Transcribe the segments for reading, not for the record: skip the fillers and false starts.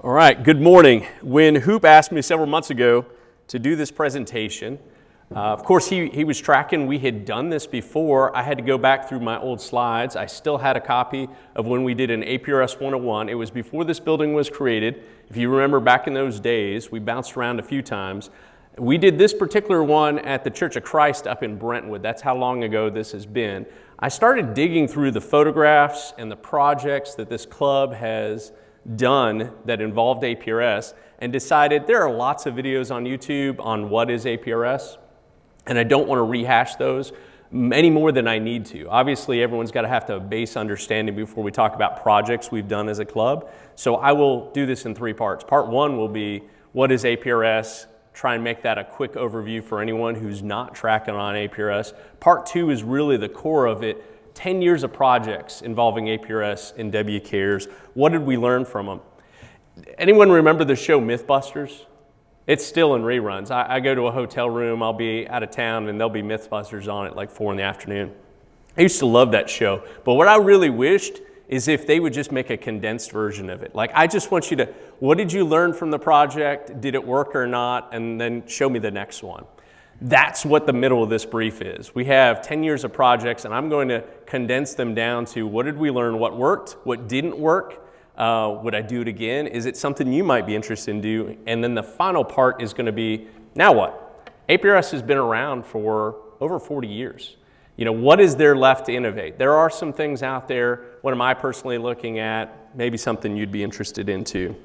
All right, good morning. When Hoop asked me several months ago to do this presentation, of course he was tracking we had done this before. I had to go back through my old slides. I still had a copy of when we did an APRS 101. It was before this building was created. If you remember back in those days, we bounced around a few times. We did this particular one at the Church of Christ up in Brentwood. That's how long ago this has been. I started digging through the photographs and the projects that this club has done that involved APRS and decided there are lots of videos on YouTube on what is APRS, and I don't want to rehash those any more than I need to. Obviously, everyone's got to have a base understanding before we talk about projects we've done as a club. So I will do this in three parts. Part one will be what is APRS, try and make that a quick overview for anyone who's not tracking on APRS. Part two is really the core of it. 10 years of projects involving APRS and W Cares. What did we learn from them? Anyone remember the show Mythbusters? It's still in reruns. I go to a hotel room, I'll be out of town, and there'll be Mythbusters on at like 4 in the afternoon. I used to love that show, but what I really wished is if they would just make a condensed version of it. Like, I just want you to, what did you learn from the project? Did it work or not? And then show me the next one. That's what the middle of this brief is. We have 10 years of projects, and I'm going to condense them down to what did we learn, what worked, what didn't work, would I do it again? Is it something you might be interested in doing? And then the final part is going to be, now what? APRS has been around for over 40 years. You know, what is there left to innovate? There are some things out there. What am I personally looking at? Maybe something you'd be interested in too.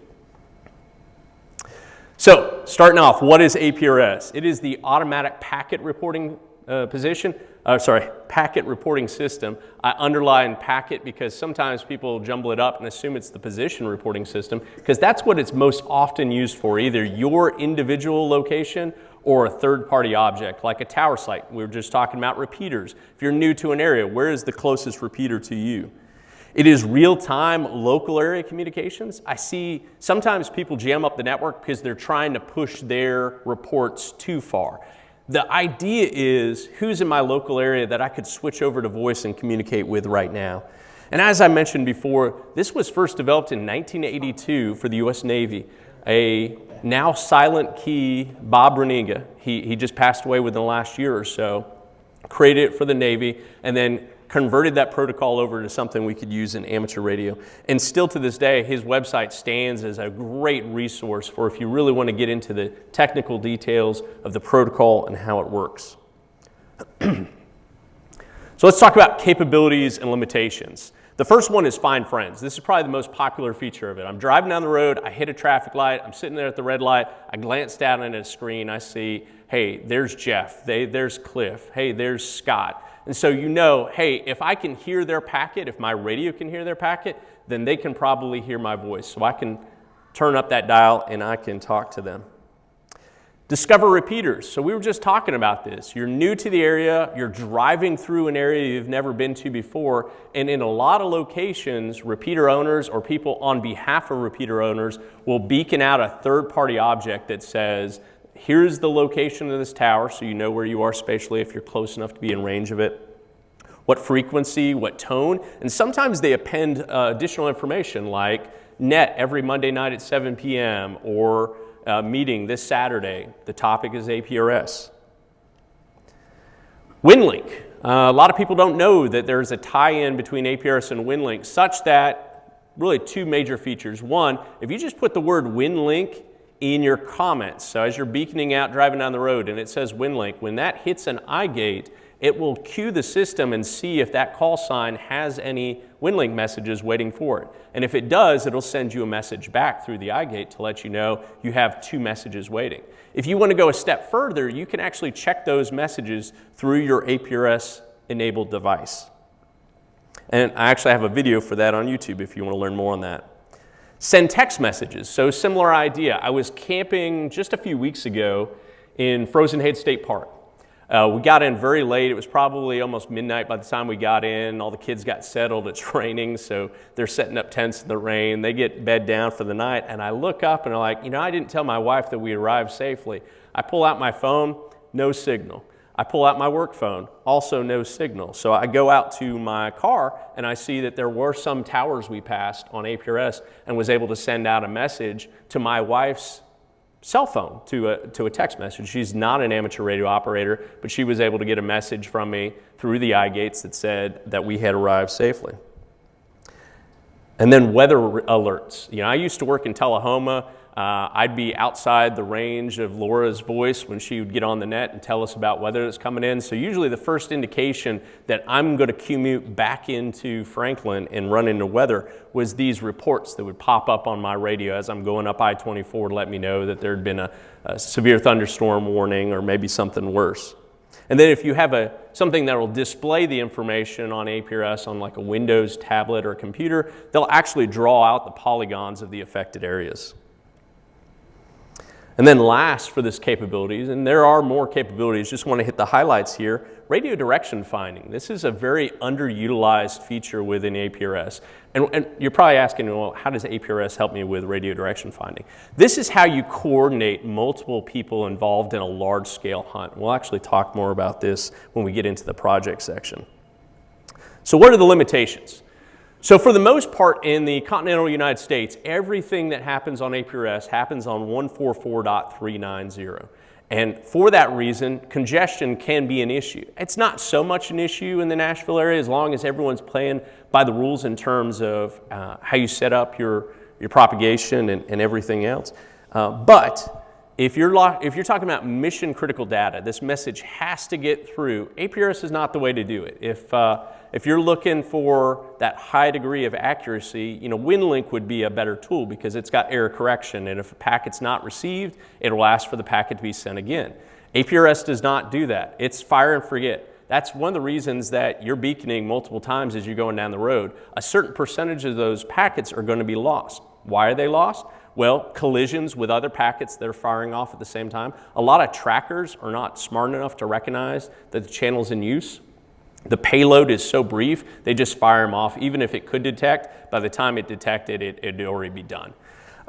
So, starting off, what is APRS? It is the automatic packet reporting packet reporting system. I underline packet because sometimes people jumble it up and assume it's the position reporting system, because that's what it's most often used for, either your individual location or a third-party object, like a tower site. We were just talking about repeaters. If you're new to an area, where is the closest repeater to you? It is real-time local area communications. I see sometimes people jam up the network because they're trying to push their reports too far. The idea is who's in my local area that I could switch over to voice and communicate with right now. And as I mentioned before, this was first developed in 1982 for the U.S. Navy. A now silent key, Bob Reniga, he just passed away within the last year or so, created it for the Navy, and then converted that protocol over to something we could use in amateur radio. And still to this day, his website stands as a great resource for if you really want to get into the technical details of the protocol and how it works. So let's talk about capabilities and limitations. The first one is find friends. This is probably the most popular feature of it. I'm driving down the road, I hit a traffic light, I'm sitting there at the red light, I glance down at a screen, I see, hey, there's Jeff, there's Cliff, hey, there's Scott. And so you know, hey, if I can hear their packet, if my radio can hear their packet, then they can probably hear my voice. So I can turn up that dial and I can talk to them. Discover repeaters. So we were just talking about this. You're new to the area, you're driving through an area you've never been to before, and in a lot of locations, repeater owners or people on behalf of repeater owners will beacon out a third-party object that says, here's the location of this tower, so you know where you are spatially if you're close enough to be in range of it. What frequency, what tone, and sometimes they append additional information like net every Monday night at 7 p.m. or meeting this Saturday. The topic is APRS. WinLink. A lot of people don't know that there's a tie-in between APRS and WinLink such that really two major features. One, if you just put the word WinLink in your comments, so as you're beaconing out driving down the road and it says WinLink, when that hits an eye gate, it will cue the system and see if that call sign has any WinLink messages waiting for it. And if it does, it'll send you a message back through the eye gate to let you know you have 2 messages waiting. If you want to go a step further, you can actually check those messages through your APRS enabled device. And I actually have a video for that on YouTube if you want to learn more on that. Send text messages. So similar idea. I was camping just a few weeks ago in Frozen Head State Park. We got in very late. It was probably almost midnight by the time we got in. All the kids got settled. It's raining, so they're setting up tents in the rain. They get bed down for the night, and I look up and I'm like, I didn't tell my wife that we arrived safely. I pull out my phone, no signal. I pull out my work phone, also no signal. So I go out to my car and I see that there were some towers we passed on APRS and was able to send out a message to my wife's cell phone to a text message. She's not an amateur radio operator, but she was able to get a message from me through the eye gates that said that we had arrived safely. And then weather alerts. You know, I used to work in Tullahoma. I'd be outside the range of Laura's voice when she would get on the net and tell us about weather that's coming in. So usually the first indication that I'm going to commute back into Franklin and run into weather was these reports that would pop up on my radio as I'm going up I-24 to let me know that there had been a severe thunderstorm warning or maybe something worse. And then if you have something that will display the information on APRS on like a Windows tablet or a computer, they'll actually draw out the polygons of the affected areas. And then last for this capabilities, and there are more capabilities, just want to hit the highlights here, radio direction finding. This is a very underutilized feature within APRS. And you're probably asking, well, how does APRS help me with radio direction finding? This is how you coordinate multiple people involved in a large-scale hunt. We'll actually talk more about this when we get into the project section. So what are the limitations? So for the most part in the continental United States, everything that happens on APRS happens on 144.390. And for that reason, congestion can be an issue. It's not so much an issue in the Nashville area as long as everyone's playing by the rules in terms of how you set up your propagation and everything else. But if you're talking about mission critical data, this message has to get through. APRS is not the way to do it. If you're looking for that high degree of accuracy, you know, WinLink would be a better tool because it's got error correction, and if a packet's not received, it'll ask for the packet to be sent again. APRS does not do that. It's fire and forget. That's one of the reasons that you're beaconing multiple times as you're going down the road. A certain percentage of those packets are going to be lost. Why are they lost? Well, collisions with other packets that are firing off at the same time. A lot of trackers are not smart enough to recognize that the channel's in use. The payload is so brief, they just fire them off. Even if it could detect, by the time it detected, it'd already be done.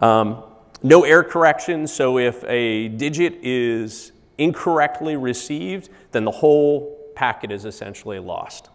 No error correction, so if a digit is incorrectly received, then the whole packet is essentially lost.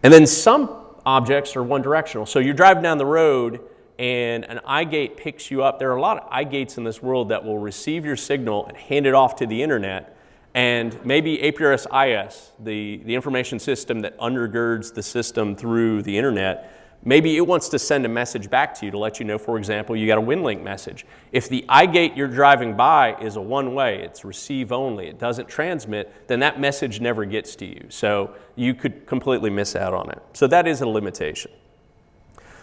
And then some objects are one directional. So you're driving down the road and an eye gate picks you up. There are a lot of eye gates in this world that will receive your signal and hand it off to the internet. And maybe APRS IS, the information system that undergirds the system through the internet, maybe it wants to send a message back to you to let you know, for example, you got a WinLink message. If the eye gate you're driving by is a one-way, it's receive only, it doesn't transmit, then that message never gets to you. So you could completely miss out on it. So that is a limitation.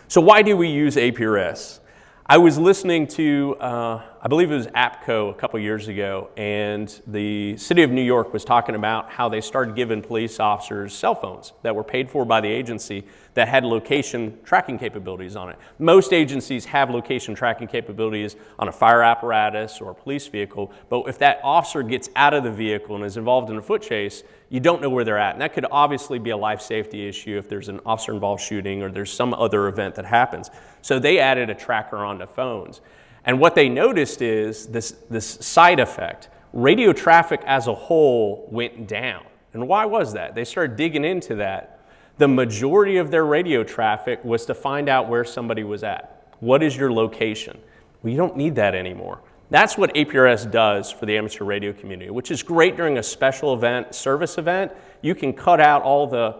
So why do we use APRS? I was listening to, I believe it was APCO a couple years ago, and the city of New York was talking about how they started giving police officers cell phones that were paid for by the agency that had location tracking capabilities on it. Most agencies have location tracking capabilities on a fire apparatus or a police vehicle, but if that officer gets out of the vehicle and is involved in a foot chase, you don't know where they're at. And that could obviously be a life safety issue if there's an officer-involved shooting or there's some other event that happens. So they added a tracker onto phones. And what they noticed is this side effect. Radio traffic as a whole went down. And why was that? They started digging into that. The majority of their radio traffic was to find out where somebody was at. What is your location? Well, you don't need that anymore. That's what APRS does for the amateur radio community, which is great during a special event, service event. You can cut out all the,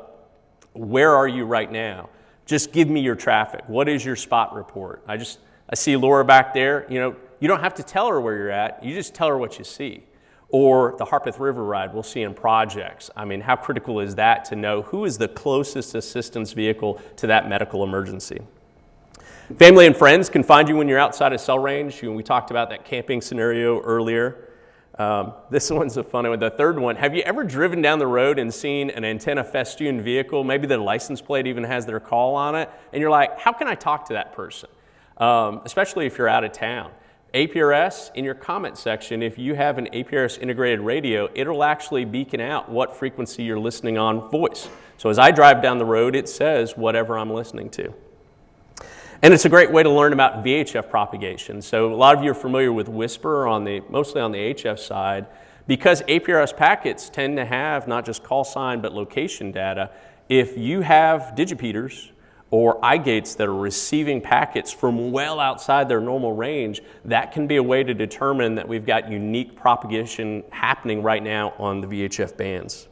where are you right now? Just give me your traffic. What is your spot report? I see Laura back there. You know, you don't have to tell her where you're at. You just tell her what you see. Or the Harpeth River ride we'll see in projects. I mean, how critical is that to know who is the closest assistance vehicle to that medical emergency? Family and friends can find you when you're outside of cell range. We talked about that camping scenario earlier. This one's a funny one. The third one, have you ever driven down the road and seen an antenna festoon vehicle? Maybe the license plate even has their call on it. And you're like, how can I talk to that person? Especially if you're out of town. APRS, in your comment section, if you have an APRS integrated radio, it'll actually beacon out what frequency you're listening on voice. So as I drive down the road, it says whatever I'm listening to. And it's a great way to learn about VHF propagation. So a lot of you are familiar with Whisper, mostly on the HF side, Because APRS packets tend to have not just call sign but location data, if you have digipeaters or iGates that are receiving packets from well outside their normal range, that can be a way to determine that we've got unique propagation happening right now on the VHF bands.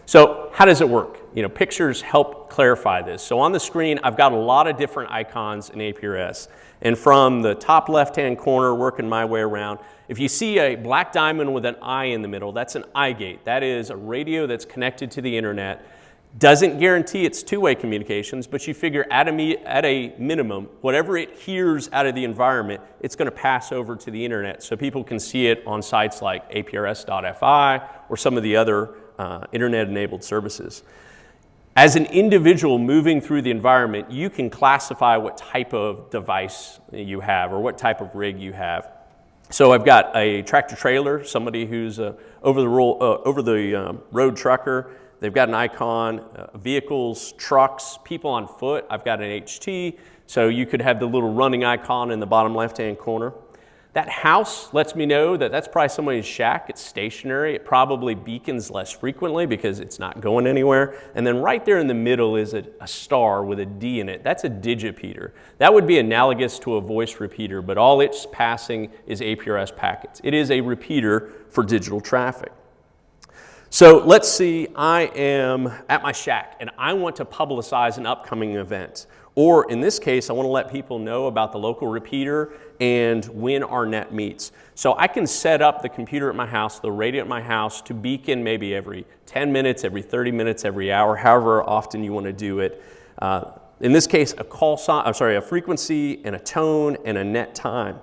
So how does it work? Pictures help clarify this. So on the screen, I've got a lot of different icons in APRS. And from the top left-hand corner, working my way around, if you see a black diamond with an I in the middle, that's an iGate. That is a radio that's connected to the internet. Doesn't guarantee it's two-way communications, but you figure at a minimum, whatever it hears out of the environment, it's going to pass over to the internet so people can see it on sites like APRS.fi or some of the other internet-enabled services. As an individual moving through the environment, you can classify what type of device you have or what type of rig you have. So I've got a tractor trailer, somebody who's over the road trucker. They've got an icon, vehicles, trucks, people on foot. I've got an HT, so you could have the little running icon in the bottom left-hand corner. That house lets me know that that's probably somebody's shack. It's stationary. It probably beacons less frequently because it's not going anywhere. And then right there in the middle is a star with a D in it. That's a digipeater. That would be analogous to a voice repeater, but all it's passing is APRS packets. It is a repeater for digital traffic. So let's see, I am at my shack and I want to publicize an upcoming event. Or in this case, I want to let people know about the local repeater and when our net meets. So I can set up the computer at my house, the radio at my house to beacon maybe every 10 minutes, every 30 minutes, every hour, however often you want to do it. In this case, a frequency and a tone and a net time.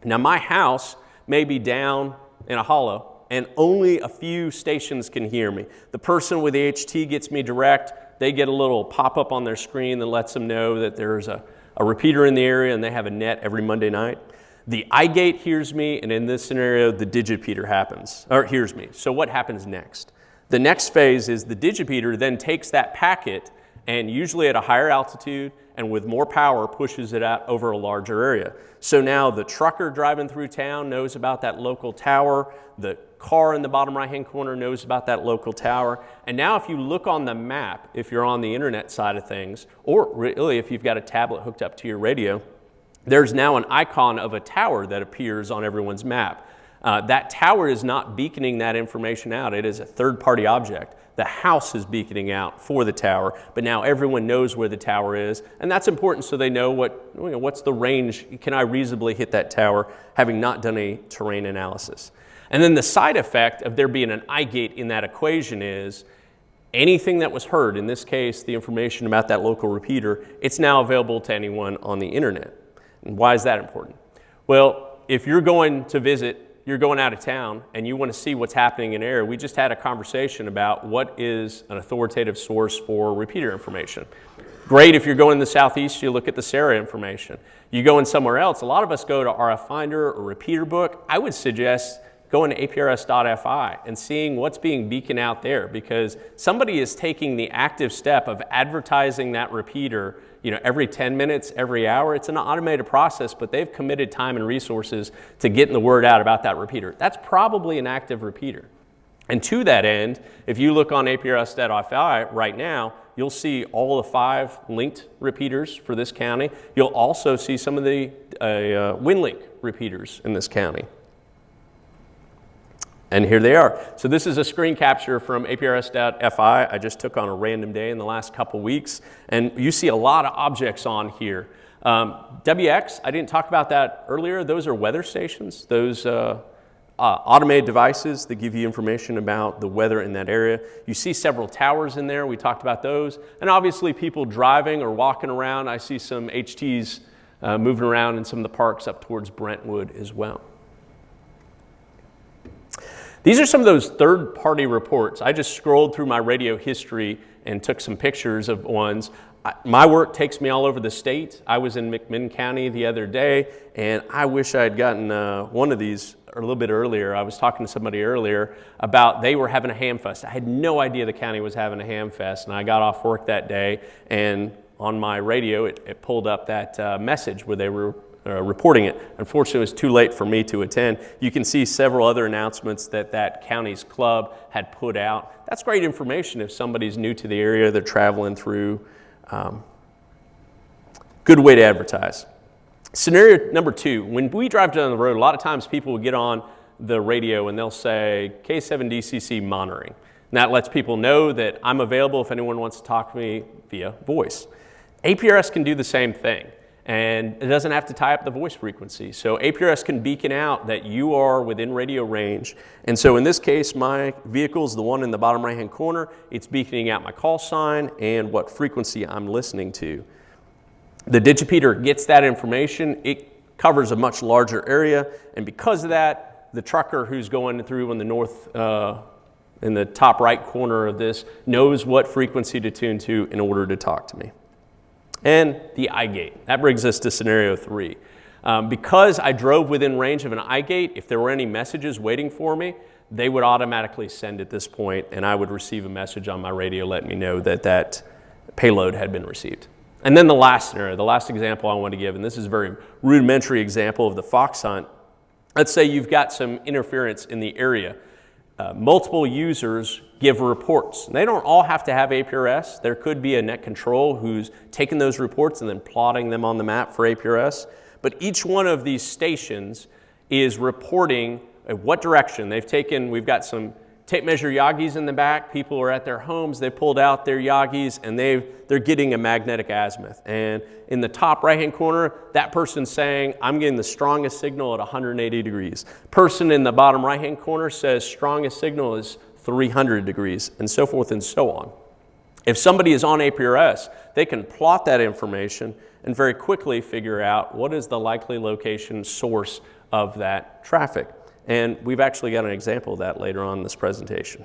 Now my house may be down in a hollow and only a few stations can hear me. The person with the HT gets me direct. They get a little pop-up on their screen that lets them know that there's a repeater in the area and they have a net every Monday night. The iGate hears me, and in this scenario, the digipeater hears me. So what happens next? The next phase is the digipeater then takes that packet and usually at a higher altitude and with more power pushes it out over a larger area. So now the trucker driving through town knows about that local tower, the car in the bottom right-hand corner knows about that local tower, and now if you look on the map, if you're on the internet side of things, or really if you've got a tablet hooked up to your radio, there's now an icon of a tower that appears on everyone's map. That tower is not beaconing that information out. It is a third-party object. The house is beaconing out for the tower, but now everyone knows where the tower is, and that's important so they know what's the range, can I reasonably hit that tower, having not done a terrain analysis. And then the side effect of there being an iGate in that equation is anything that was heard, in this case, the information about that local repeater, it's now available to anyone on the internet. And why is that important? Well, if you're going to visit, you're going out of town and you want to see what's happening in an area, we just had a conversation about what is an authoritative source for repeater information. Great if you're going in the southeast, you look at the SARA information. You go in somewhere else, a lot of us go to RF Finder or Repeater Book. I would suggest going to APRS.fi and seeing what's being beaconed out there, because somebody is taking the active step of advertising that repeater every 10 minutes, every hour. It's an automated process, but they've committed time and resources to getting the word out about that repeater. That's probably an active repeater. And to that end, if you look on APRS.fi right now, you'll see all the 5 linked repeaters for this county. You'll also see some of the WinLink repeaters in this county. And here they are. So this is a screen capture from APRS.fi I just took on a random day in the last couple weeks. And you see a lot of objects on here. WX, I didn't talk about that earlier. Those are weather stations. Those automated devices that give you information about the weather in that area. You see several towers in there. We talked about those. And obviously people driving or walking around. I see some HTs moving around in some of the parks up towards Brentwood as well. These are some of those third-party reports. I just scrolled through my radio history and took some pictures of ones. My work takes me all over the state. I was in McMinn County the other day, and I wish I had gotten one of these a little bit earlier. I was talking to somebody earlier about they were having a ham fest. I had no idea the county was having a ham fest, and I got off work that day, and on my radio, it pulled up that message where they were reporting it. Unfortunately, it was too late for me to attend. You can see several other announcements that county's club had put out. That's great information if somebody's new to the area, they're traveling through. Good way to advertise. Scenario number 2, when we drive down the road, a lot of times people will get on the radio and they'll say K7DCC monitoring. And that lets people know that I'm available if anyone wants to talk to me via voice. APRS can do the same thing, and it doesn't have to tie up the voice frequency. So APRS can beacon out that you are within radio range. And so in this case, my vehicle is the one in the bottom right-hand corner. It's beaconing out my call sign and what frequency I'm listening to. The digipeater gets that information. It covers a much larger area, and because of that, the trucker who's going through in the north, in the top right corner of this, knows what frequency to tune to in order to talk to me. And the iGate. That brings us to scenario 3. Because I drove within range of an iGate, if there were any messages waiting for me, they would automatically send at this point, and I would receive a message on my radio letting me know that that payload had been received. And then the last scenario, the last example I want to give, and this is a very rudimentary example of the fox hunt. Let's say you've got some interference in the area. Multiple users give reports. They don't all have to have APRS. There could be a net control who's taking those reports and then plotting them on the map for APRS. But each one of these stations is reporting what direction they've taken. We've got some tape measure Yagis in the back. People are at their homes. They pulled out their Yagis and they're getting a magnetic azimuth. And in the top right-hand corner, that person's saying, I'm getting the strongest signal at 180 degrees. Person in the bottom right-hand corner says strongest signal is 300 degrees, and so forth and so on. If somebody is on APRS, they can plot that information and very quickly figure out what is the likely location source of that traffic. And we've actually got an example of that later on in this presentation.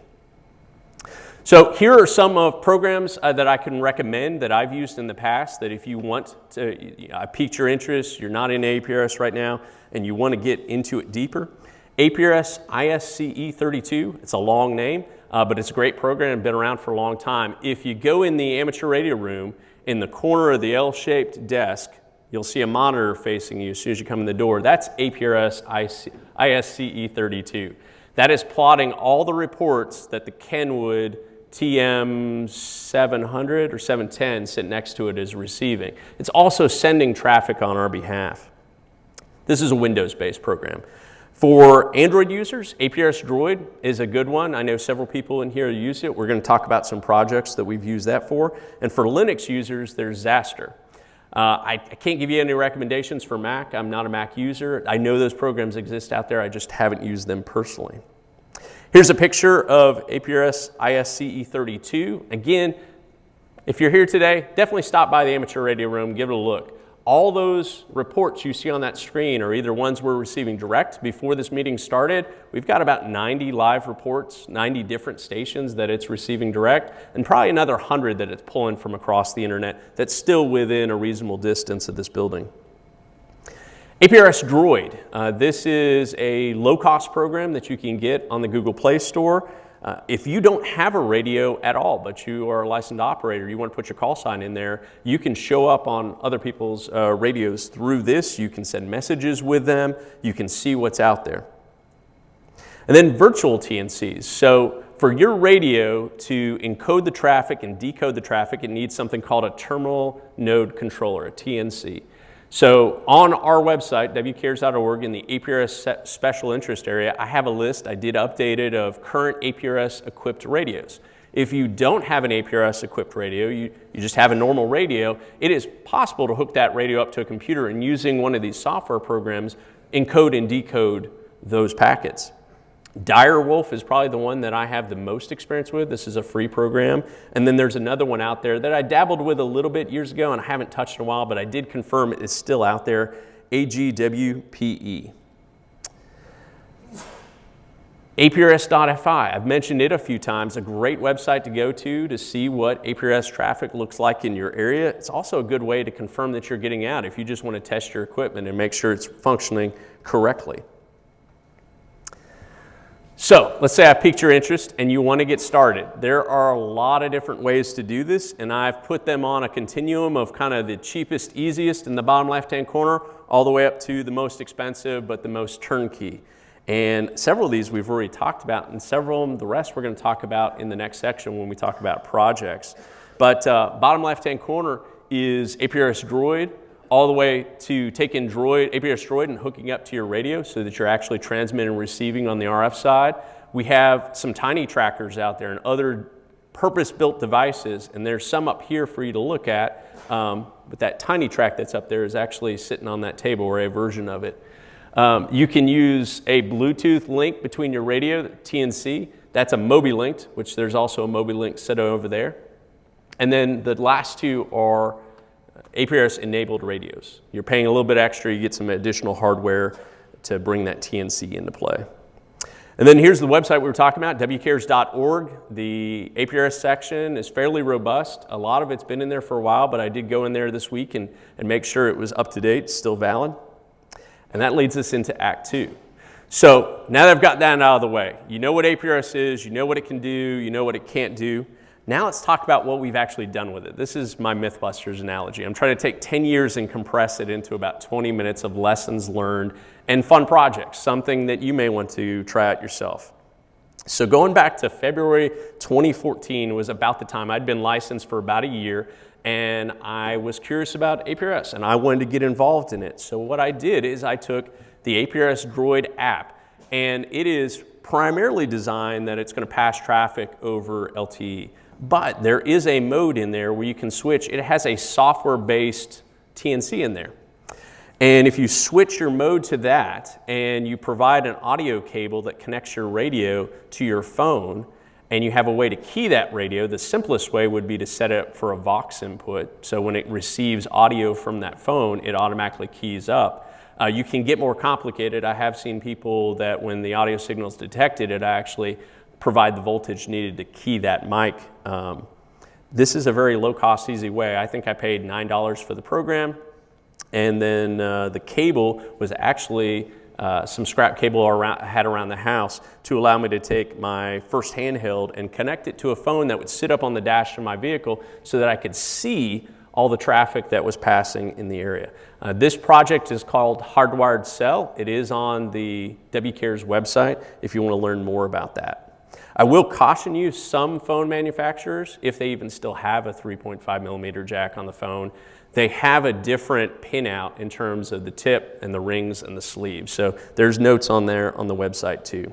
So here are some of programs that I can recommend that I've used in the past that if you want to, I piqued your interest, you're not in APRS right now, and you want to get into it deeper. APRS ISCE 32, it's a long name, but it's a great program, been around for a long time. If you go in the amateur radio room, in the corner of the L-shaped desk, you'll see a monitor facing you as soon as you come in the door. That's APRS ISCE 32. That is plotting all the reports that the Kenwood TM 700 or 710 sitting next to it is receiving. It's also sending traffic on our behalf. This is a Windows-based program. For Android users, APRS Droid is a good one. I know several people in here use it. We're going to talk about some projects that we've used that for. And for Linux users, there's Zaster. I can't give you any recommendations for Mac. I'm not a Mac user. I know those programs exist out there. I just haven't used them personally. Here's a picture of APRS ISCE 32. Again, if you're here today, definitely stop by the amateur radio room, give it a look. All those reports you see on that screen are either ones we're receiving direct. Before this meeting started, we've got about 90 live reports, 90 different stations that it's receiving direct, and probably another 100 that it's pulling from across the internet that's still within a reasonable distance of this building. APRS Droid. This is a low-cost program that you can get on the Google Play Store. If you don't have a radio at all, but you are a licensed operator, you want to put your call sign in there, you can show up on other people's radios through this. You can send messages with them. You can see what's out there. And then virtual TNCs. So for your radio to encode the traffic and decode the traffic, it needs something called a terminal node controller, a TNC. So on our website, wcares.org, in the APRS special interest area, I have a list, I did update it, of current APRS equipped radios. If you don't have an APRS equipped radio, you just have a normal radio, it is possible to hook that radio up to a computer and using one of these software programs, encode and decode those packets. Direwolf is probably the one that I have the most experience with. This is a free program. And then there's another one out there that I dabbled with a little bit years ago and I haven't touched in a while, but I did confirm it is still out there, AGWPE. APRS.fi, I've mentioned it a few times, a great website to go to see what APRS traffic looks like in your area. It's also a good way to confirm that you're getting out if you just want to test your equipment and make sure it's functioning correctly. So let's say I piqued your interest and you want to get started. There are a lot of different ways to do this, and I've put them on a continuum of kind of the cheapest, easiest in the bottom left-hand corner, all the way up to the most expensive but the most turnkey. And several of these we've already talked about, and several of them, the rest we're going to talk about in the next section when we talk about projects. But bottom left-hand corner is APRS Droid, all the way to taking APRS Droid and hooking up to your radio so that you're actually transmitting and receiving on the RF side. We have some tiny trackers out there and other purpose-built devices, and there's some up here for you to look at, but that tiny track that's up there is actually sitting on that table, or a version of it. You can use a Bluetooth link between your radio, TNC. That's a Mobi-Linked, which there's also a Mobi-Link set over there. And then the last two are APRS-enabled radios. You're paying a little bit extra, you get some additional hardware to bring that TNC into play. And then here's the website we were talking about, wcares.org. The APRS section is fairly robust. A lot of it's been in there for a while, but I did go in there this week and make sure it was up to date, still valid. And that leads us into Act 2. So now that I've got that out of the way, you know what APRS is, you know what it can do, you know what it can't do. Now let's talk about what we've actually done with it. This is my Mythbusters analogy. I'm trying to take 10 years and compress it into about 20 minutes of lessons learned and fun projects, something that you may want to try out yourself. So going back to February 2014 was about the time I'd been licensed for about a year, and I was curious about APRS and I wanted to get involved in it. So what I did is I took the APRS Droid app, and it is primarily designed that it's going to pass traffic over LTE. But there is a mode in there where you can switch. It has a software-based TNC in there. And if you switch your mode to that and you provide an audio cable that connects your radio to your phone, and you have a way to key that radio, the simplest way would be to set it up for a Vox input. So when it receives audio from that phone, it automatically keys up. You can get more complicated. I have seen people that when the audio signal is detected, it actually provide the voltage needed to key that mic. This is a very low-cost, easy way. I think I paid $9 for the program, and then the cable was actually some scrap cable I had around the house to allow me to take my first handheld and connect it to a phone that would sit up on the dash of my vehicle so that I could see all the traffic that was passing in the area. This project is called Hardwired Cell. It is on the WCARES website if you want to learn more about that. I will caution you, some phone manufacturers, if they even still have a 3.5 millimeter jack on the phone, they have a different pinout in terms of the tip and the rings and the sleeves. So there's notes on there on the website too.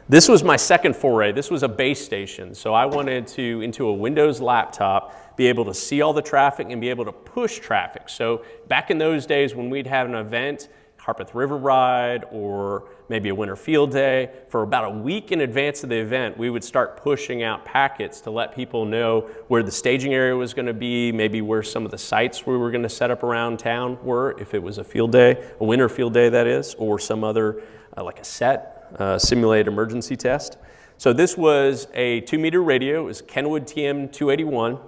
This was my second foray. This was a base station. So I wanted to, into a Windows laptop, be able to see all the traffic and be able to push traffic. So back in those days when we'd have an event, Harpeth River Ride or maybe a winter field day, for about a week in advance of the event, we would start pushing out packets to let people know where the staging area was going to be, maybe where some of the sites we were going to set up around town were, if it was a field day, a winter field day that is, or some other, like a simulated emergency test. So this was a 2-meter radio. It was Kenwood TM281.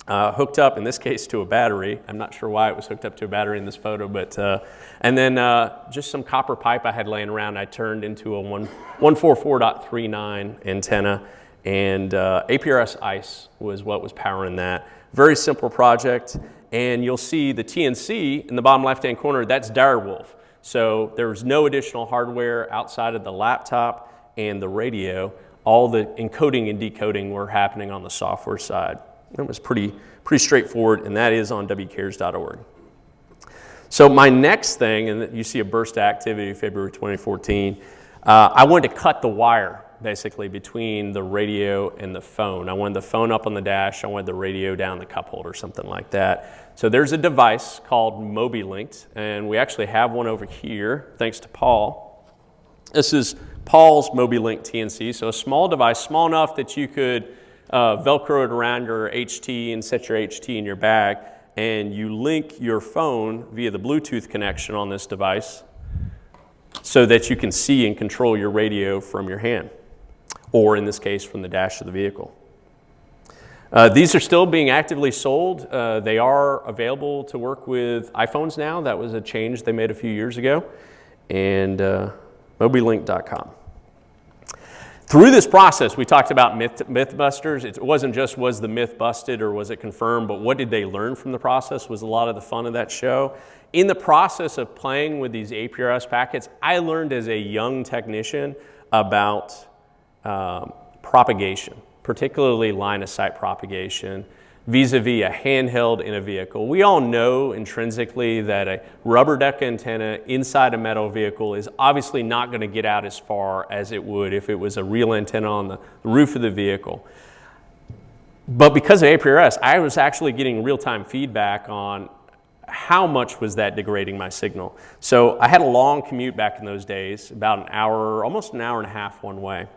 Hooked up, in this case, to a battery. I'm not sure why it was hooked up to a battery in this photo, but, and then just some copper pipe I had laying around, I turned into a 144.39 antenna, and APRS ICE was what was powering that. Very simple project, and you'll see the TNC in the bottom left-hand corner, that's Direwolf. So there was no additional hardware outside of the laptop and the radio. All the encoding and decoding were happening on the software side. It was pretty straightforward, and that is on wcares.org. So my next thing, and you see a burst of activity February 2014, I wanted to cut the wire basically between the radio and the phone. I wanted the phone up on the dash, I wanted the radio down the cup holder, something like that. So there's a device called Mobi-Linked, and we actually have one over here, thanks to Paul. This is Paul's Mobi-Linked TNC, so a small device, small enough that you could Velcro it around your HT and set your HT in your bag, and you link your phone via the Bluetooth connection on this device so that you can see and control your radio from your hand, or in this case from the dash of the vehicle. These are still being actively sold. They are available to work with iPhones now. That was a change they made a few years ago, and mobilink.com. Through this process, we talked about mythbusters. It wasn't just was the myth busted or was it confirmed, but what did they learn from the process was a lot of the fun of that show. In the process of playing with these APRS packets, I learned as a young technician about propagation, particularly line of sight propagation, vis-a-vis a handheld in a vehicle. We all know intrinsically that a rubber duck antenna inside a metal vehicle is obviously not going to get out as far as it would if it was a real antenna on the roof of the vehicle. But because of APRS, I was actually getting real-time feedback on how much was that degrading my signal. So I had a long commute back in those days, about an hour, almost an hour and a half one way.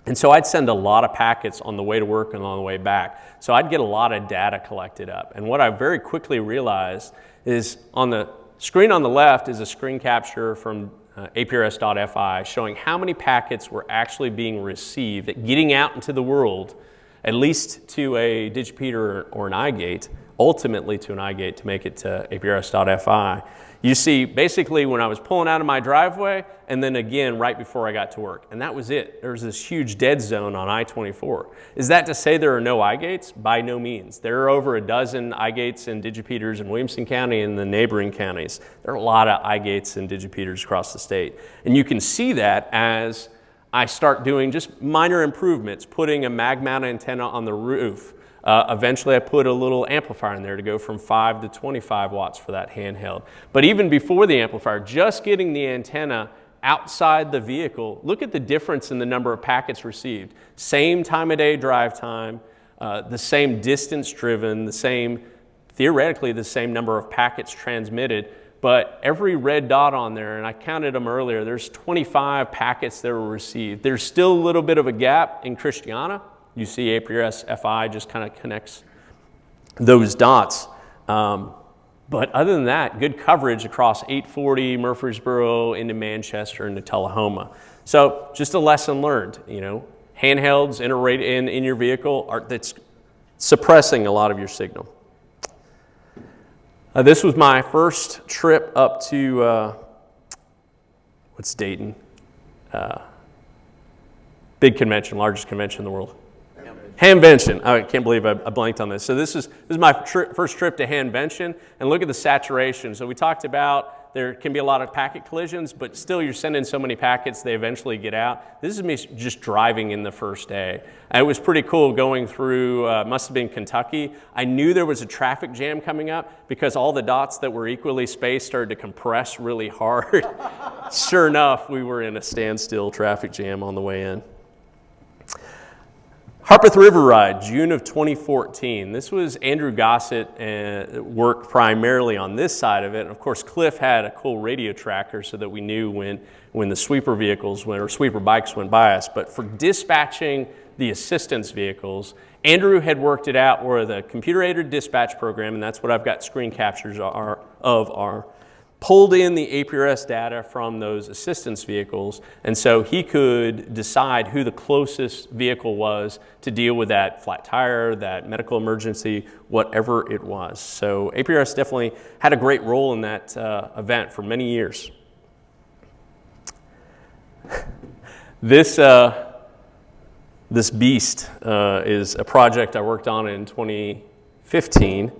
And so I'd send a lot of packets on the way to work and on the way back. So I'd get a lot of data collected up. And what I very quickly realized is on the screen on the left is a screen capture from APRS.FI showing how many packets were actually being received, getting out into the world, at least to a digipeater or an iGate, ultimately to an iGate to make it to APRS.FI. You see basically when I was pulling out of my driveway and then again right before I got to work. And that was it. There was this huge dead zone on I-24. Is that to say there are no iGates? By no means. There are over a dozen iGates and digipeaters in Williamson County and the neighboring counties. There are a lot of iGates and digipeaters across the state. And you can see that as I start doing just minor improvements, putting a mag mount antenna on the roof. Eventually I put a little amplifier in there to go from 5 to 25 watts for that handheld. But even before the amplifier, just getting the antenna outside the vehicle, look at the difference in the number of packets received. Same time of day drive time, the same distance driven, theoretically the same number of packets transmitted, but every red dot on there, and I counted them earlier, there's 25 packets that were received. There's still a little bit of a gap in Christiana. You see APRS-FI just kind of connects those dots. But other than that, good coverage across 840, Murfreesboro, into Manchester, into Tullahoma. So just a lesson learned, you know, handhelds in your vehicle that's suppressing a lot of your signal. This was my first trip up to, what's Dayton? Big convention, largest convention in the world. Hamvention. I can't believe I blanked on this. So this is my first trip to Hamvention, and look at the saturation. So we talked about there can be a lot of packet collisions, but still you're sending so many packets they eventually get out. This is me just driving in the first day. And it was pretty cool going through, must have been Kentucky. I knew there was a traffic jam coming up because all the dots that were equally spaced started to compress really hard. Sure enough, we were in a standstill traffic jam on the way in. Harpeth River Ride, June of 2014. This was Andrew Gossett worked primarily on this side of it. And of course, Cliff had a cool radio tracker so that we knew when the sweeper vehicles or sweeper bikes went by us. But for dispatching the assistance vehicles, Andrew had worked it out where the computer-aided dispatch program, and that's what I've got screen captures are pulled in the APRS data from those assistance vehicles, and so he could decide who the closest vehicle was to deal with that flat tire, that medical emergency, whatever it was. So APRS definitely had a great role in that event for many years. This beast is a project I worked on in 2015.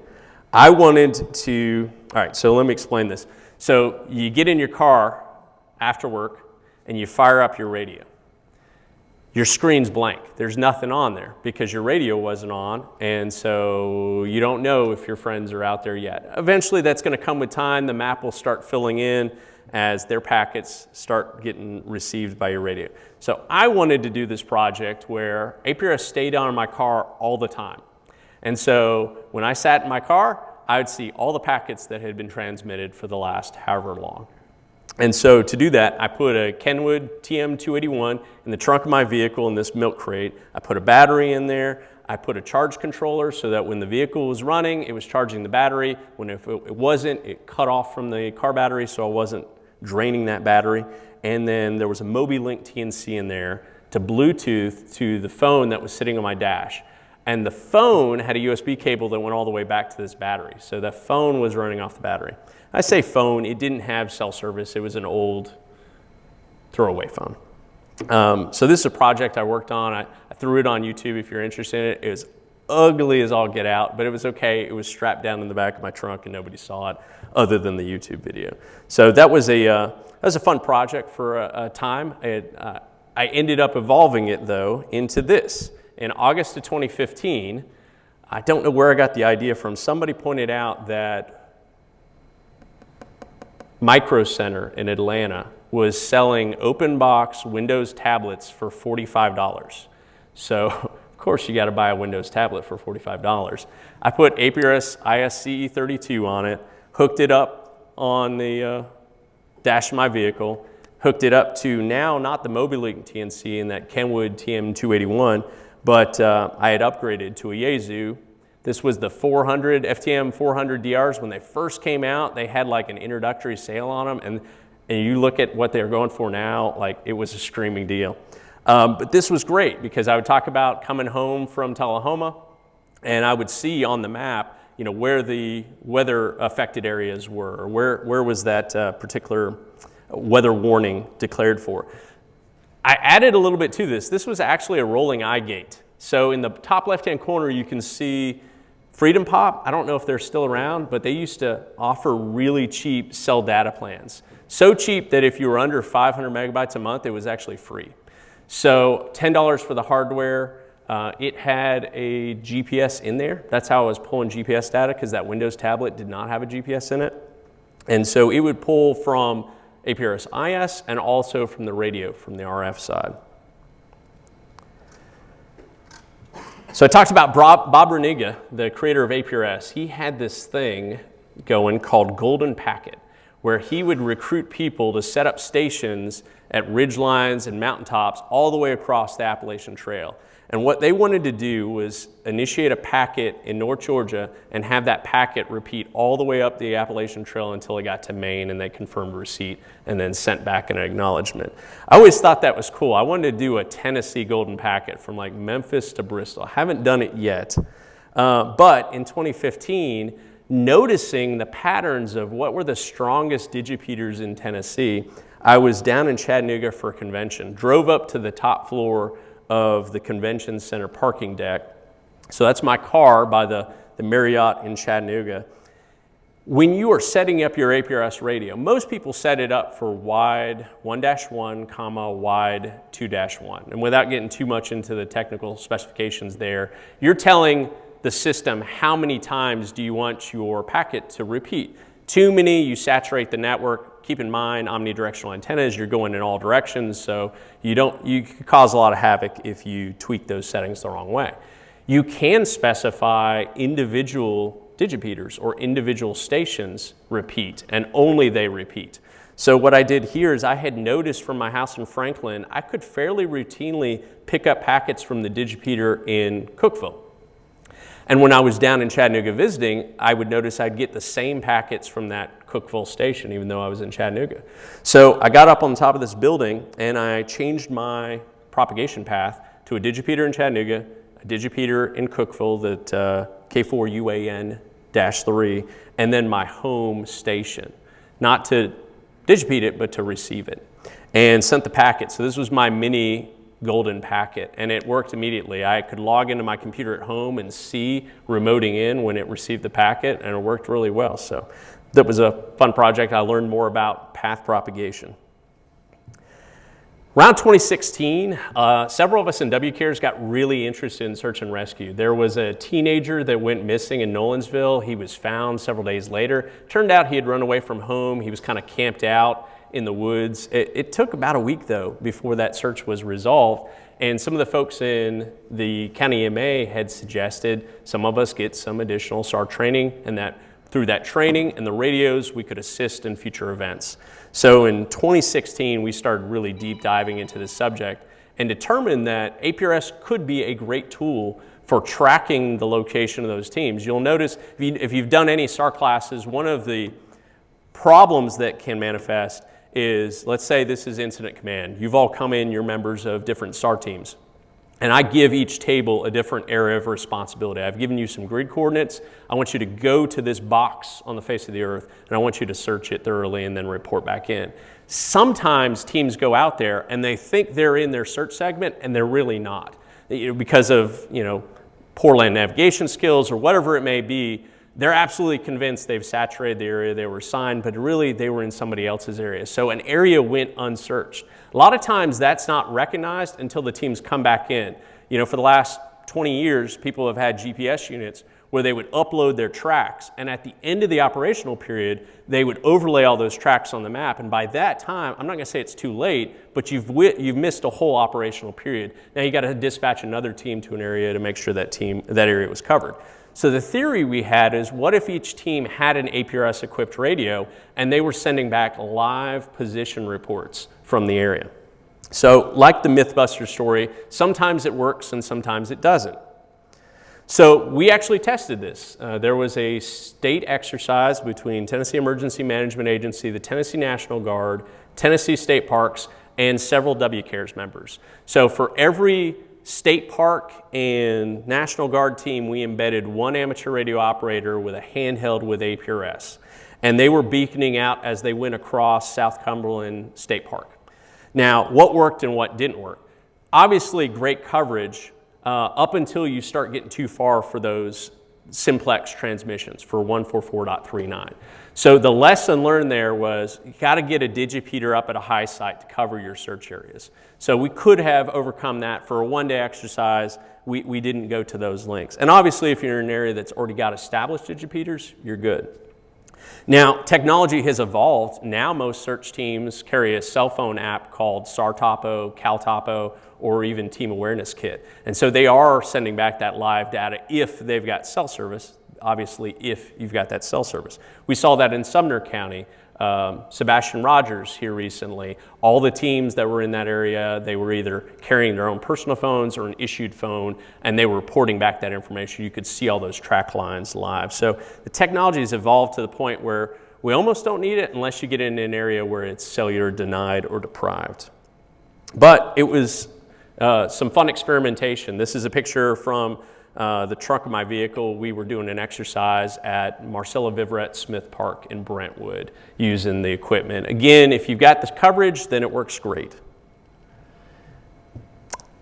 I wanted to, all right, so let me explain this. So you get in your car after work and you fire up your radio. Your screen's blank. There's nothing on there because your radio wasn't on, and so you don't know if your friends are out there yet. Eventually that's going to come with time. The map will start filling in as their packets start getting received by your radio. So I wanted to do this project where APRS stayed on in my car all the time. And so when I sat in my car, I would see all the packets that had been transmitted for the last however long. And so to do that, I put a Kenwood TM281 in the trunk of my vehicle in this milk crate. I put a battery in there. I put a charge controller so that when the vehicle was running, it was charging the battery. When if it wasn't, it cut off from the car battery, so I wasn't draining that battery. And then there was a MobiLink TNC in there to Bluetooth to the phone that was sitting on my dash. And the phone had a USB cable that went all the way back to this battery. So the phone was running off the battery. I say phone, it didn't have cell service. It was an old throwaway phone. So this is a project I worked on. I threw it on YouTube if you're interested in it. It was ugly as all get out, but it was okay. It was strapped down in the back of my trunk and nobody saw it other than the YouTube video. So that was a fun project for a time. I ended up evolving it though into this. In August of 2015, I don't know where I got the idea from. Somebody pointed out that Micro Center in Atlanta was selling open box Windows tablets for $45. So of course you got to buy a Windows tablet for $45. I put APRS ISCE32 on it, hooked it up on the dash of my vehicle, hooked it up to now not the MobiLink TNC and that Kenwood TM281, but I had upgraded to a Yaesu. This was the 400 FTM 400 DRs. When they first came out, they had like an introductory sale on them, and you look at what they're going for now, like it was a screaming deal. But this was great because I would talk about coming home from Tullahoma, and I would see on the map, you know, where the weather affected areas were, or where was that particular weather warning declared for. I added a little bit to this. This was actually a rolling eye gate. So in the top left-hand corner, you can see Freedom Pop. I don't know if they're still around, but they used to offer really cheap cell data plans. So cheap that if you were under 500 megabytes a month, it was actually free. So $10 for the hardware. It had a GPS in there. That's how I was pulling GPS data, because that Windows tablet did not have a GPS in it. And so it would pull from APRS IS and also from the radio, from the RF side. So I talked about Bob Reniga, the creator of APRS. He had this thing going called Golden Packet, where he would recruit people to set up stations at ridge lines and mountaintops all the way across the Appalachian Trail. And what they wanted to do was initiate a packet in North Georgia and have that packet repeat all the way up the Appalachian Trail until it got to Maine, and they confirmed receipt and then sent back an acknowledgement. I always thought that was cool. I wanted to do a Tennessee Golden Packet from like Memphis to Bristol. I haven't done it yet, but in 2015, noticing the patterns of what were the strongest digipeaters in Tennessee, I was down in Chattanooga for a convention, drove up to the top floor of the convention center parking deck. So that's my car by the Marriott in Chattanooga. When you are setting up your APRS radio, most people set it up for wide 1-1, comma, wide 2-1. And without getting too much into the technical specifications there, you're telling the system how many times do you want your packet to repeat. Too many, you saturate the network. Keep in mind, omnidirectional antennas, you're going in all directions, so you could cause a lot of havoc if you tweak those settings the wrong way. You can specify individual digipeaters or individual stations repeat, and only they repeat. So what I did here is I had noticed from my house in Franklin, I could fairly routinely pick up packets from the digipeater in Cookeville. And when I was down in Chattanooga visiting, I would notice I'd get the same packets from that Cookeville station, even though I was in Chattanooga. So I got up on the top of this building and I changed my propagation path to a digipeater in Chattanooga, a digipeater in Cookeville, that K4UAN-3, and then my home station. Not to digipeat it, but to receive it. And sent the packet. So this was my mini Golden Packet, and it worked immediately. I could log into my computer at home and see remoting in when it received the packet, and it worked really well. So that was a fun project. I learned more about path propagation. Around 2016, several of us in WCARES got really interested in search and rescue. There was a teenager that went missing in Nolensville. He was found several days later. Turned out he had run away from home. He was kind of camped out in the woods. It took about a week though before that search was resolved, and some of the folks in the county EMA had suggested some of us get some additional SAR training, and that through that training and the radios we could assist in future events. So in 2016 we started really deep diving into this subject and determined that APRS could be a great tool for tracking the location of those teams. You'll notice if you've done any SAR classes, one of the problems that can manifest is, let's say this is incident command. You've all come in, you're members of different SAR teams. And I give each table a different area of responsibility. I've given you some grid coordinates. I want you to go to this box on the face of the earth, and I want you to search it thoroughly and then report back in. Sometimes teams go out there and they think they're in their search segment, and they're really not. Because of poor land navigation skills or whatever it may be, they're absolutely convinced they've saturated the area they were assigned, but really they were in somebody else's area. So an area went unsearched. A lot of times that's not recognized until the teams come back in. For the last 20 years, people have had GPS units where they would upload their tracks, and at the end of the operational period, they would overlay all those tracks on the map, and by that time, I'm not going to say it's too late, but you've missed a whole operational period. Now you got to dispatch another team to an area to make sure that area was covered. So the theory we had is, what if each team had an APRS equipped radio and they were sending back live position reports from the area? So like the Mythbuster story, sometimes it works and sometimes it doesn't. So we actually tested this. There was a state exercise between Tennessee Emergency Management Agency, the Tennessee National Guard, Tennessee State Parks, and several WCARES members. So for every state park and National Guard team, we embedded one amateur radio operator with a handheld with APRS. And they were beaconing out as they went across South Cumberland State Park. Now, what worked and what didn't work? Obviously, great coverage up until you start getting too far for those simplex transmissions for 144.39. So the lesson learned there was you got to get a digipeater up at a high site to cover your search areas. So we could have overcome that for a one-day exercise. We didn't go to those links. And obviously, if you're in an area that's already got established digipeaters, you're good. Now, technology has evolved. Now most search teams carry a cell phone app called SARTOPO, CalTopo, or even Team Awareness Kit. And so they are sending back that live data if they've got cell service, obviously if you've got that cell service. We saw that in Sumner County. Sebastian Rogers here recently, all the teams that were in that area, they were either carrying their own personal phones or an issued phone, and they were reporting back that information. You could see all those track lines live. So the technology has evolved to the point where we almost don't need it unless you get in an area where it's cellular denied or deprived. But it was some fun experimentation. This is a picture from the trunk of my vehicle. We were doing an exercise at Marcella Viverette Smith Park in Brentwood using the equipment. Again, if you've got this coverage, then it works great.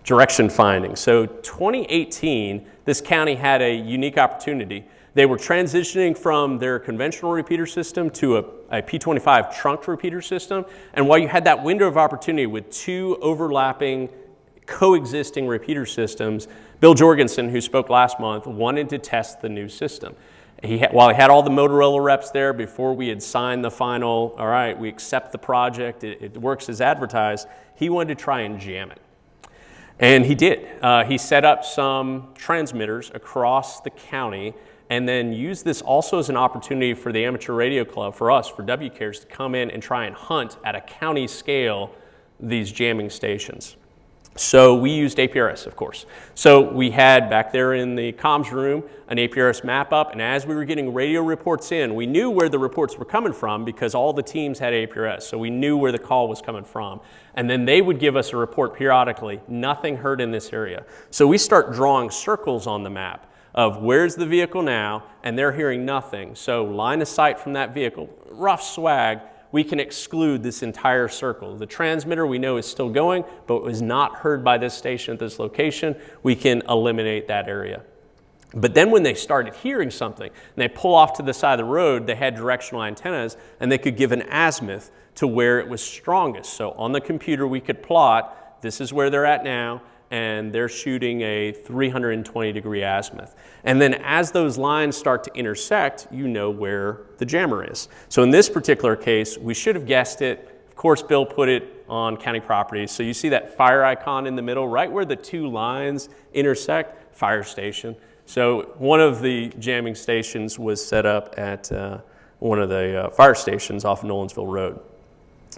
Direction finding. So 2018, this county had a unique opportunity. They were transitioning from their conventional repeater system to a P25 trunked repeater system. And while you had that window of opportunity with two overlapping coexisting repeater systems, Bill Jorgensen, who spoke last month, wanted to test the new system. While he had all the Motorola reps there before we had signed the final, all right, we accept the project, it works as advertised, he wanted to try and jam it. And he did. He set up some transmitters across the county and then used this also as an opportunity for the Amateur Radio Club, for us, for WCARES, to come in and try and hunt at a county scale these jamming stations. So we used APRS, of course. So we had back there in the comms room an APRS map up, and as we were getting radio reports in, we knew where the reports were coming from because all the teams had APRS, so we knew where the call was coming from. And then they would give us a report periodically, nothing heard in this area. So we start drawing circles on the map of where's the vehicle now, and they're hearing nothing. So line of sight from that vehicle, rough swag, we can exclude this entire circle. The transmitter we know is still going, but was not heard by this station at this location. We can eliminate that area. But then when they started hearing something, and they pull off to the side of the road, they had directional antennas, and they could give an azimuth to where it was strongest. So on the computer, we could plot, this is where they're at now, and they're shooting a 320-degree azimuth. And then as those lines start to intersect, you know where the jammer is. So in this particular case, we should have guessed it. Of course, Bill put it on county property. So you see that fire icon in the middle, right where the two lines intersect, fire station. So one of the jamming stations was set up at one of the fire stations off Nolensville Road.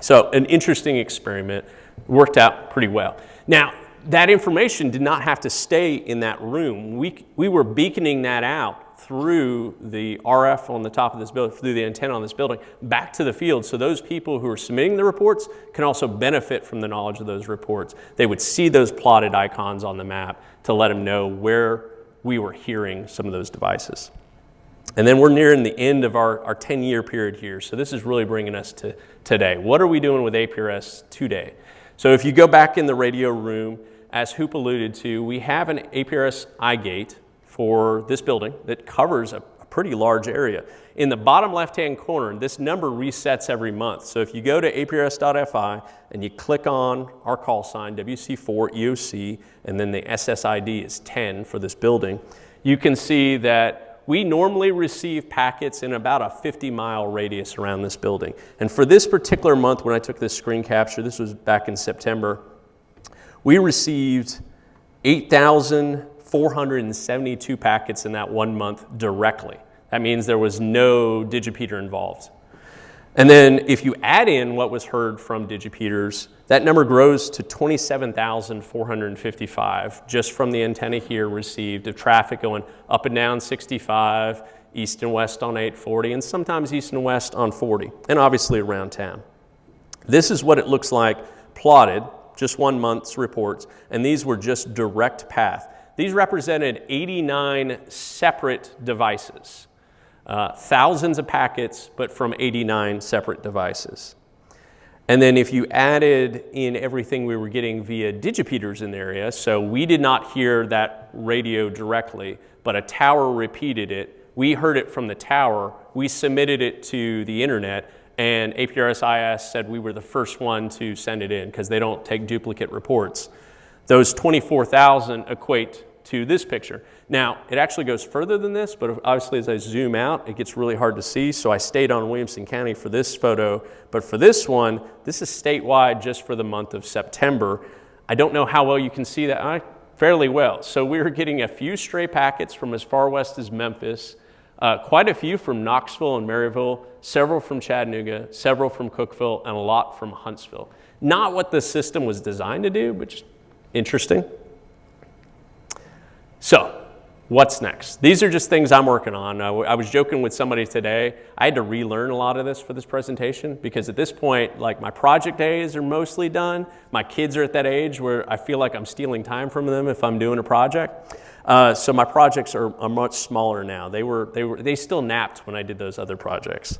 So an interesting experiment, worked out pretty well. Now, that information did not have to stay in that room. We were beaconing that out through the RF on the top of this building, through the antenna on this building, back to the field, so those people who are submitting the reports can also benefit from the knowledge of those reports. They would see those plotted icons on the map to let them know where we were hearing some of those devices. And then we're nearing the end of our 10-year period here, so this is really bringing us to today. What are we doing with APRS today? So if you go back in the radio room, as Hoop alluded to, we have an APRS iGate for this building that covers a pretty large area. In the bottom left-hand corner, this number resets every month. So if you go to aprs.fi and you click on our call sign, WC4 EOC, and then the SSID is 10 for this building, you can see that we normally receive packets in about a 50-mile radius around this building. And for this particular month, when I took this screen capture, this was back in September, we received 8,472 packets in that 1 month directly. That means there was no digipeater involved. And then if you add in what was heard from digipeaters, that number grows to 27,455 just from the antenna here received of traffic going up and down 65, east and west on 840, and sometimes east and west on 40, and obviously around town. This is what it looks like plotted, just 1 month's reports, and these were just direct path. These represented 89 separate devices, thousands of packets, but from 89 separate devices. And then if you added in everything we were getting via digipeaters in the area, so we did not hear that radio directly, but a tower repeated it. We heard it from the tower. We submitted it to the internet, and APRS-IS said we were the first one to send it in because they don't take duplicate reports. Those 24,000 equate to this picture. Now, it actually goes further than this, but obviously as I zoom out, it gets really hard to see, so I stayed on Williamson County for this photo. But for this one, this is statewide just for the month of September. I don't know how well you can see that. Fairly well. So we were getting a few stray packets from as far west as Memphis, quite a few from Knoxville and Maryville, several from Chattanooga, several from Cookeville, and a lot from Huntsville. Not what the system was designed to do, but just interesting. So, what's next? These are just things I'm working on. I was joking with somebody today. I had to relearn a lot of this for this presentation because at this point, like my project days are mostly done. My kids are at that age where I feel like I'm stealing time from them if I'm doing a project. So my projects are much smaller now. They still napped when I did those other projects.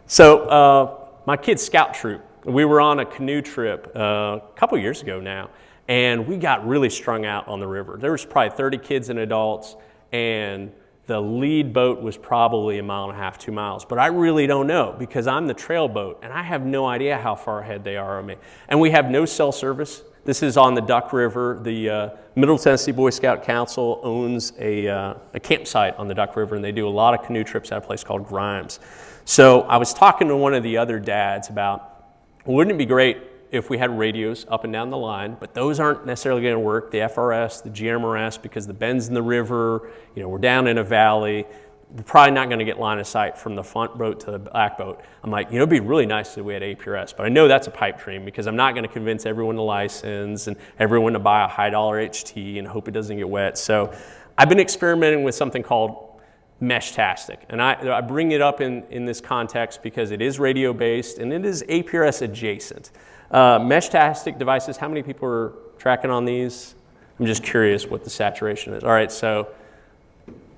So my kids' scout troop, we were on a canoe trip a couple years ago now, and we got really strung out on the river. There was probably 30 kids and adults, and the lead boat was probably 1.5 miles, 2 miles. But I really don't know because I'm the trail boat, and I have no idea how far ahead they are of me. And we have no cell service. This is on the Duck River. The Middle Tennessee Boy Scout Council owns a campsite on the Duck River, and they do a lot of canoe trips at a place called Grimes. So I was talking to one of the other dads about, wouldn't it be great if we had radios up and down the line, but those aren't necessarily going to work. The FRS, the GMRS, because the bends in the river, we're down in a valley. We're probably not going to get line of sight from the front boat to the back boat. I'm like, it'd be really nice if we had APRS, but I know that's a pipe dream because I'm not going to convince everyone to license and everyone to buy a high dollar HT and hope it doesn't get wet. So I've been experimenting with something called Meshtastic, and I bring it up in this context because it is radio based and it is APRS adjacent. Meshtastic devices, how many people are tracking on these? I'm just curious what the saturation is. All right, so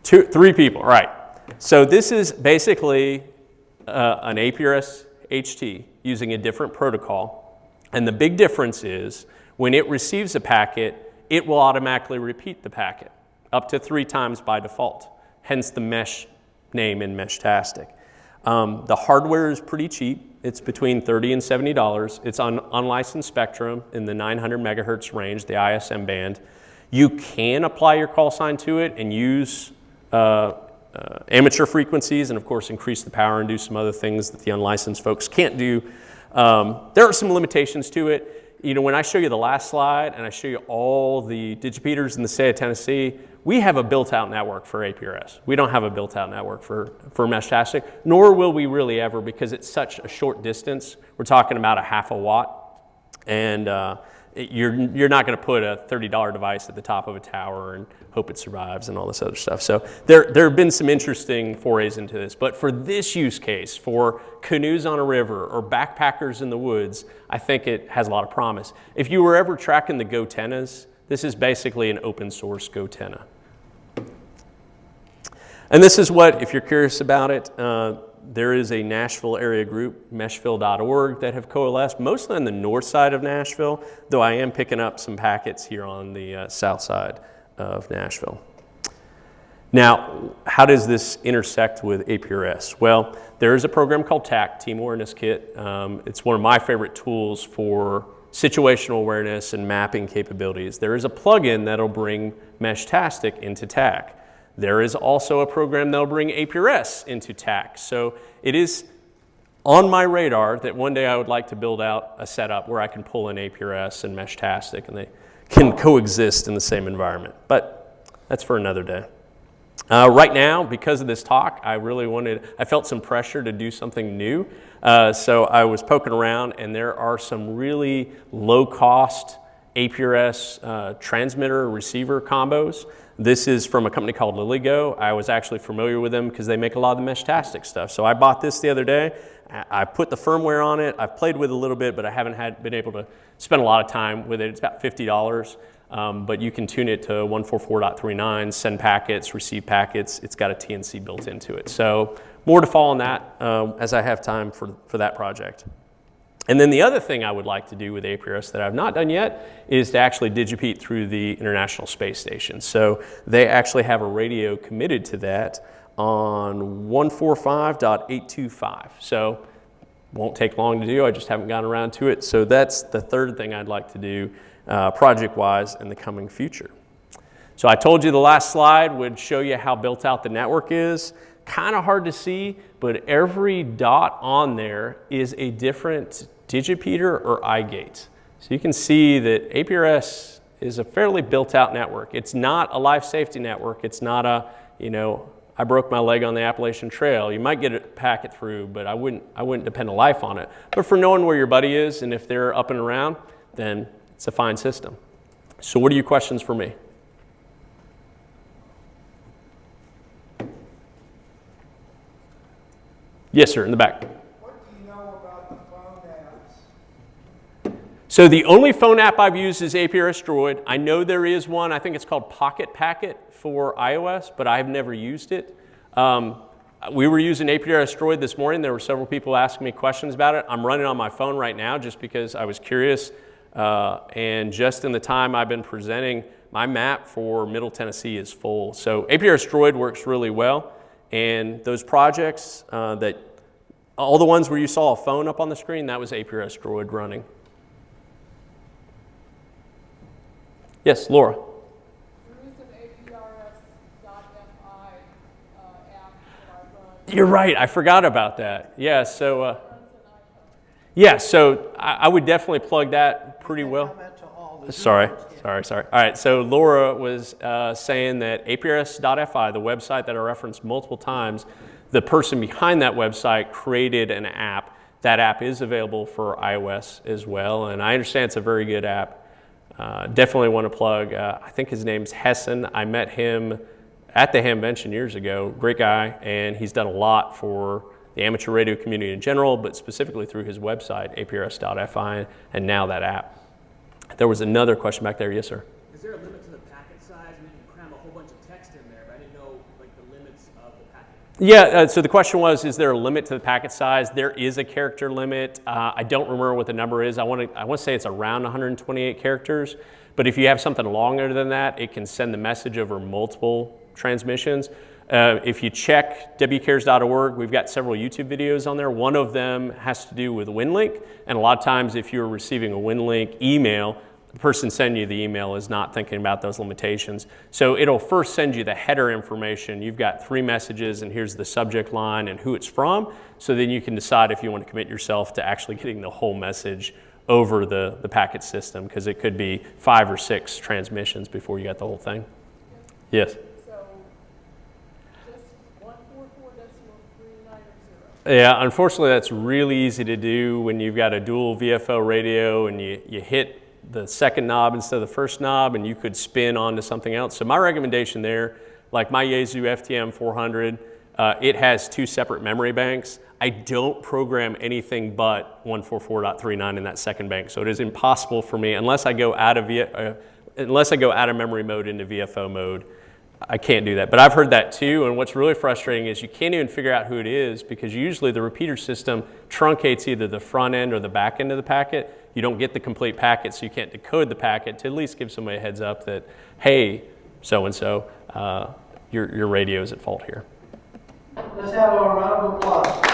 3 people, all right. So this is basically an APRS HT using a different protocol. And the big difference is when it receives a packet, it will automatically repeat the packet up to 3 times by default, hence the mesh name in Meshtastic. The hardware is pretty cheap. It's between $30 and $70. It's on unlicensed spectrum in the 900 megahertz range, the ISM band. You can apply your call sign to it and use amateur frequencies and of course increase the power and do some other things that the unlicensed folks can't do. There are some limitations to it. When I show you the last slide and I show you all the digipeaters in the state of Tennessee, we have a built-out network for APRS. We don't have a built-out network for Meshtastic, nor will we really ever because it's such a short distance. We're talking about a 0.5 watt. And you're not going to put a $30 device at the top of a tower and hope it survives and all this other stuff. So there have been some interesting forays into this. But for this use case, for canoes on a river or backpackers in the woods, I think it has a lot of promise. If you were ever tracking the GoTennas, this is basically an open source GoTenna. And this is what, if you're curious about it, there is a Nashville area group, meshville.org, that have coalesced, mostly on the north side of Nashville, though I am picking up some packets here on the south side of Nashville. Now, how does this intersect with APRS? Well, there is a program called TAC, Team Awareness Kit. It's one of my favorite tools for situational awareness and mapping capabilities. There is a plugin that'll bring Meshtastic into TAC. There is also a program that'll bring APRS into TAC. So it is on my radar that one day I would like to build out a setup where I can pull in APRS and Meshtastic and they can coexist in the same environment. But that's for another day. Right now, because of this talk, I felt some pressure to do something new. So I was poking around, and there are some really low-cost APRS transmitter receiver combos. This is from a company called LilyGo. I was actually familiar with them because they make a lot of the Meshtastic stuff. So I bought this the other day. I put the firmware on it. I've played with it a little bit, but I haven't been able to spend a lot of time with it. It's about $50, but you can tune it to 144.39, send packets, receive packets. It's got a TNC built into it. So more to follow on that as I have time for that project. And then the other thing I would like to do with APRS that I've not done yet is to actually digipeat through the International Space Station. So they actually have a radio committed to that on 145.825. So won't take long to do. I just haven't gotten around to it. So that's the third thing I'd like to do project-wise in the coming future. So I told you the last slide would show you how built out the network is. Kind of hard to see, but every dot on there is a different digipeater or iGate. So you can see that APRS is a fairly built out network. It's not a life safety network. It's not a, I broke my leg on the Appalachian Trail. You might get a packet through, but I wouldn't depend a life on it. But for knowing where your buddy is and if they're up and around, then it's a fine system. So what are your questions for me? Yes, sir, in the back. What do you know about the phone apps? So the only phone app I've used is APRS Droid. I know there is one, I think it's called Pocket Packet for iOS, but I've never used it. We were using APRS Droid this morning. There were several people asking me questions about it. I'm running on my phone right now just because I was curious. And just in the time I've been presenting, my map for Middle Tennessee is full. So APRS Droid works really well. And those projects, all the ones where you saw a phone up on the screen, that was APRS Droid running. Yes, Laura. There is an APRS.fi app that I run. You're right, I forgot about that. Yeah, so, Runs an iPhone. yeah, so I would definitely plug that pretty well. Comment to all the Sorry. users. All right, so Laura was saying that APRS.fi, the website that I referenced multiple times, the person behind that website created an app. That app is available for iOS as well, and I understand it's a very good app. Definitely want to plug, I think his name's Hessen. I met him at the Hamvention years ago. Great guy, and he's done a lot for the amateur radio community in general, but specifically through his website, APRS.fi, and now that app. There was another question back there. Yes, sir. Is there a limit to the packet size? I mean, you can cram a whole bunch of text in there, but I didn't know the limits of the packet. Yeah, so the question was, is there a limit to the packet size? There is a character limit. I don't remember what the number is. I want to say it's around 128 characters, but if you have something longer than that, it can send the message over multiple transmissions. If you check wcares.org, we've got several YouTube videos on there. One of them has to do with WinLink, and a lot of times if you're receiving a WinLink email, the person sending you the email is not thinking about those limitations. So it'll first send you the header information. You've got 3 messages, and here's the subject line and who it's from. So then you can decide if you want to commit yourself to actually getting the whole message over the packet system, because it could be 5 or 6 transmissions before you got the whole thing. Yes? So just 144.390. Yeah, unfortunately, that's really easy to do when you've got a dual VFO radio and you hit the second knob instead of the first knob, and you could spin onto something else. So my recommendation there, like my Yaesu FTM 400, it has 2 separate memory banks. I don't program anything but 144.39 in that second bank, so it is impossible for me unless I go out of memory mode into VFO mode. I can't do that, but I've heard that too, and what's really frustrating is you can't even figure out who it is because usually the repeater system truncates either the front end or the back end of the packet. You don't get the complete packet, so you can't decode the packet to at least give somebody a heads up that, hey, so-and-so, your radio is at fault here. Let's have a round of applause.